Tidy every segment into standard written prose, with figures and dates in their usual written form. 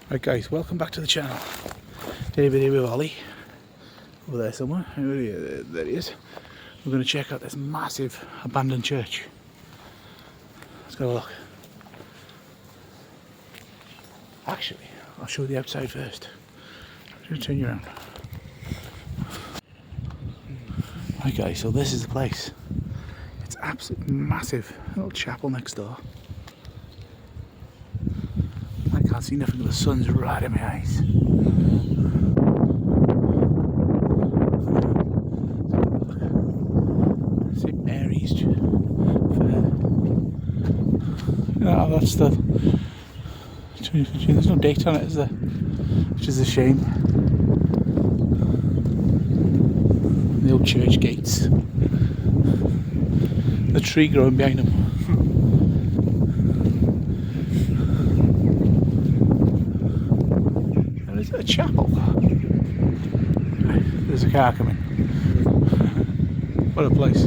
Right guys, welcome back to the channel. David here with Ollie. Over there somewhere. There he is. We're going to check out this massive abandoned church. Let's go have a look. Actually, I'll show you the outside first. I'm going to turn you around. Right guys, so this is the place. It's absolutely massive. Little chapel next door. I can't see nothing, the sun's right in my eyes. St Mary's Fair. Yeah, that's the 2015. There's no date on it, is there? Which is a shame. The old church gates. The tree growing behind them. Is it a chapel? There's a car coming. What a place.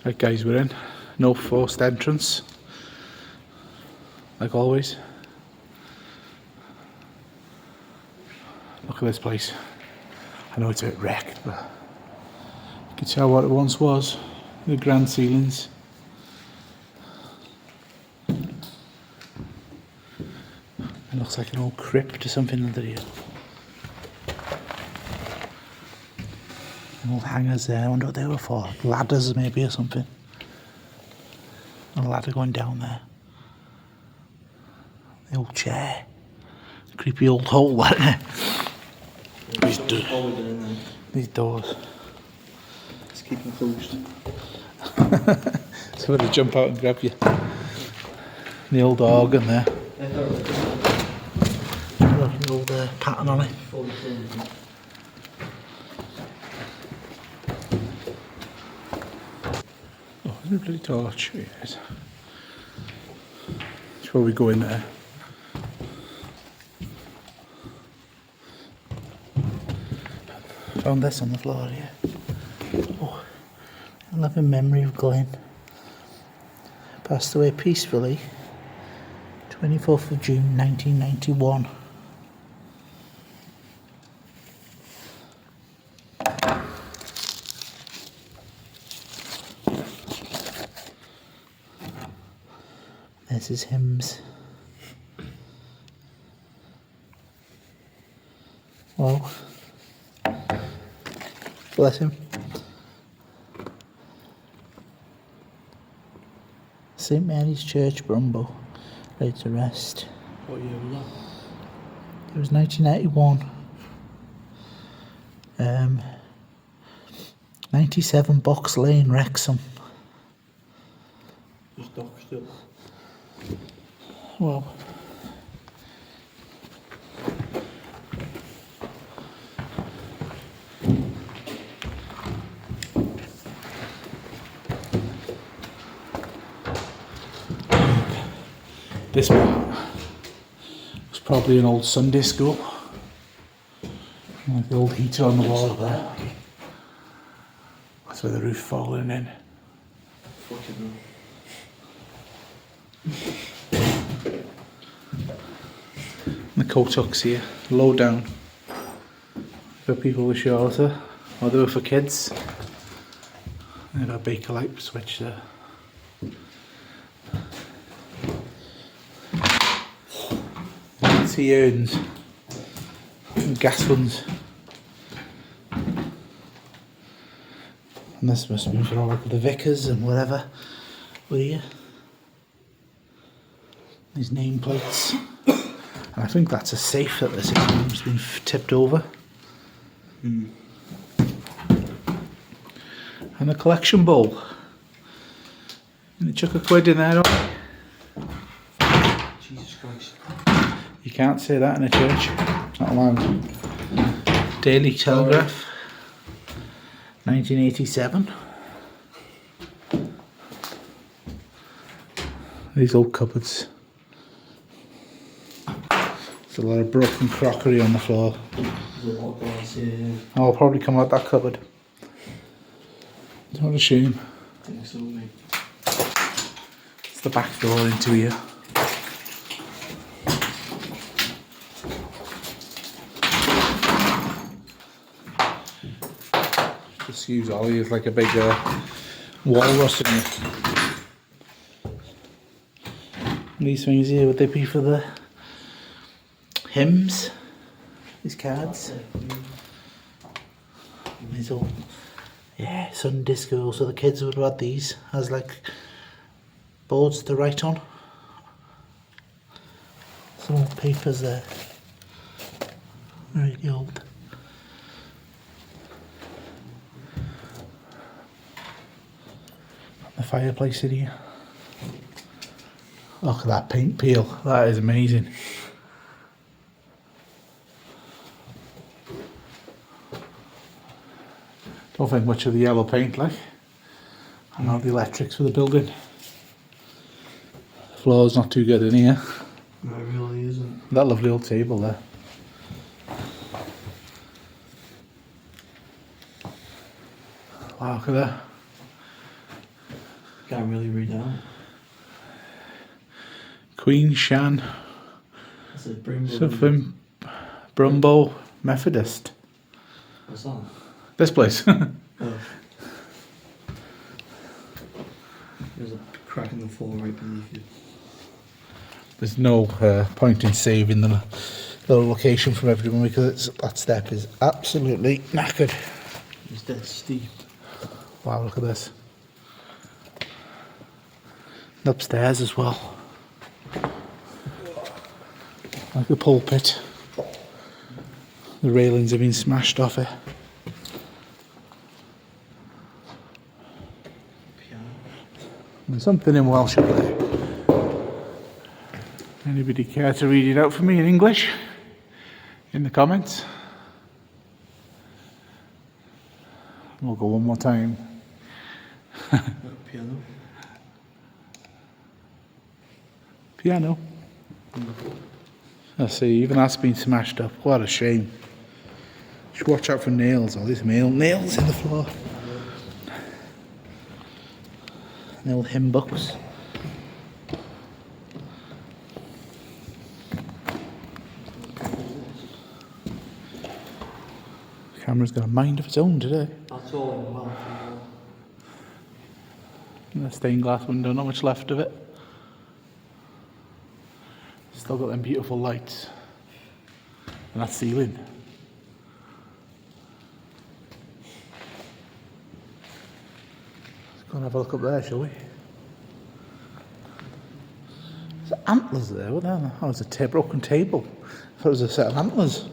Right guys, we're in. No forced entrance. Like always. Look at this place. I know it's a bit wrecked, but you can tell what it once was. The grand ceilings. It looks like an old crypt or something under here. Old hangers there. I wonder what they were for. Ladders maybe or something. A ladder going down there. The old chair. Creepy old hole there. These doors. Let's keep them closed. So I'm going to jump out and grab you. The old organ there. Look, the old pattern on it. Oh, there's a bloody torch. Here it is. Shall we go in there? Found this on the floor here. Oh, I love a memory of Glenn. Passed away peacefully, 24th of June 1991. There's his hymns. Well, bless him. St Mary's Church, Brumbo, laid to rest. What year was that? It was 1981. 97 Box Lane, Wrexham. Just dock still. Well, this part was probably an old Sunday school. Like the old heater on the wall up there. That's where the roof falling in. Fucking The coat hooks here, low down, for people with shorter, or they were for kids. They've got a Bakelite switch there. You can see urns and gas ones. And this must be for all of the vicars and whatever were here. These nameplates. And I think that's a safe that this has been tipped over. Mm. And a collection bowl. And they chuck a quid in there, don't they? Jesus Christ. You can't say that in a church. Not allowed. Daily Telegraph. 1987. These old cupboards. There's a lot of broken crockery on the floor. There's a lot of glass here. I'll probably come out that cupboard. It's not a shame. I think so, mate. It's the back door into here. Just use Ollie as like a big walrus in here. These things here, would they be for the hymns? These cards? These all, yeah, Sunday school, so the kids would have had these as like boards to write on. Some old papers there. Really old. The fireplace in here. Look at that paint peel, that is amazing. Don't think much of the yellow paint, like. And all the electrics for the building. The floor's not too good in here. No, it really isn't. That lovely old table there. Wow, look at that. Can't really read out. Queen Shan, That's a Brimble. something, Brumbo Methodist. What's that? This place. Oh. There's a crack in the floor right beneath you. There's no point in saving the location from everyone because that step is absolutely knackered. It's dead steep. Wow, look at this. And upstairs as well. Like the pulpit. The railings have been smashed off it. Piano. There's something in Welsh up there. Anybody care to read it out for me in English? In the comments? We'll go one more time. Piano. Piano. I see, even that's been smashed up. What a shame. You should watch out for nails. All these nails in the floor. Nail hymn books. The camera's got a mind of its own today. That's all in the mouth. And the stained glass window, not much left of it. Still got them beautiful lights. And that ceiling. Let's go and have a look up there, shall we? There's antlers there, what the hell? Oh, it's a broken table. I thought it was a set of antlers.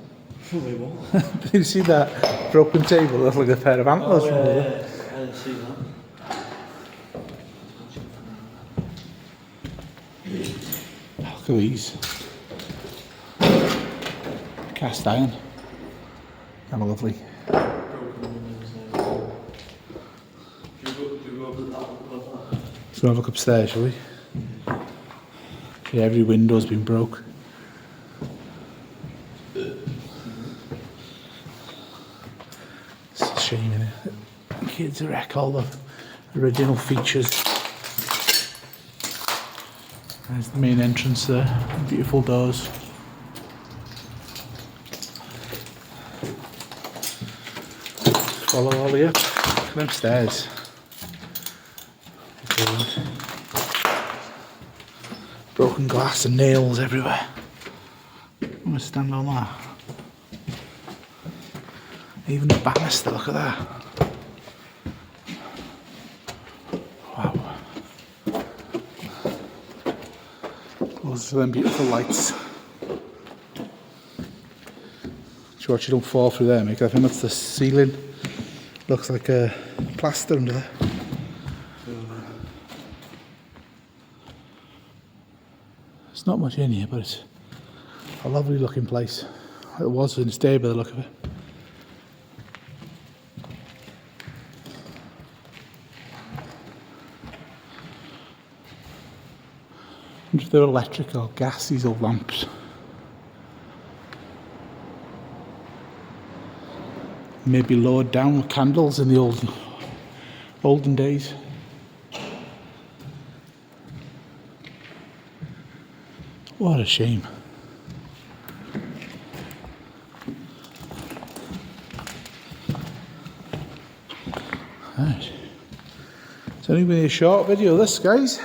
Wait, what? Did you see that broken table? It looks like a pair of antlers from over there. I didn't see that. Look at these. Cast iron. Kind of lovely. So we'll have a look upstairs, shall we? Yeah, every window's been broke. It's a shame, innit? Kids wreck all the original features. There's the main entrance there. Beautiful doors. Follow all the way up. Look at them stairs. Broken glass and nails everywhere. I'm gonna stand on that. Even the banister, look at that. Wow. Those are them beautiful lights. Just watch you don't fall through there, mate. I think that's the ceiling. Looks like a plaster under there. There's not much in here, but it's a lovely looking place. It was in its day by the look of it. I wonder if they're electric or gas, these old lamps. maybe lowered down with candles in the olden days. What a shame. Right. It's only been a short video, this, guys.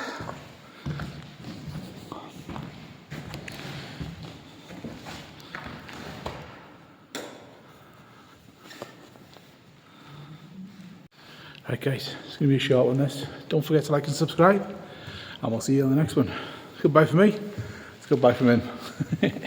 Right, guys, it's going to be a short one, this. Don't forget to like and subscribe, and we'll see you on the next one. Goodbye from me. It's goodbye from him.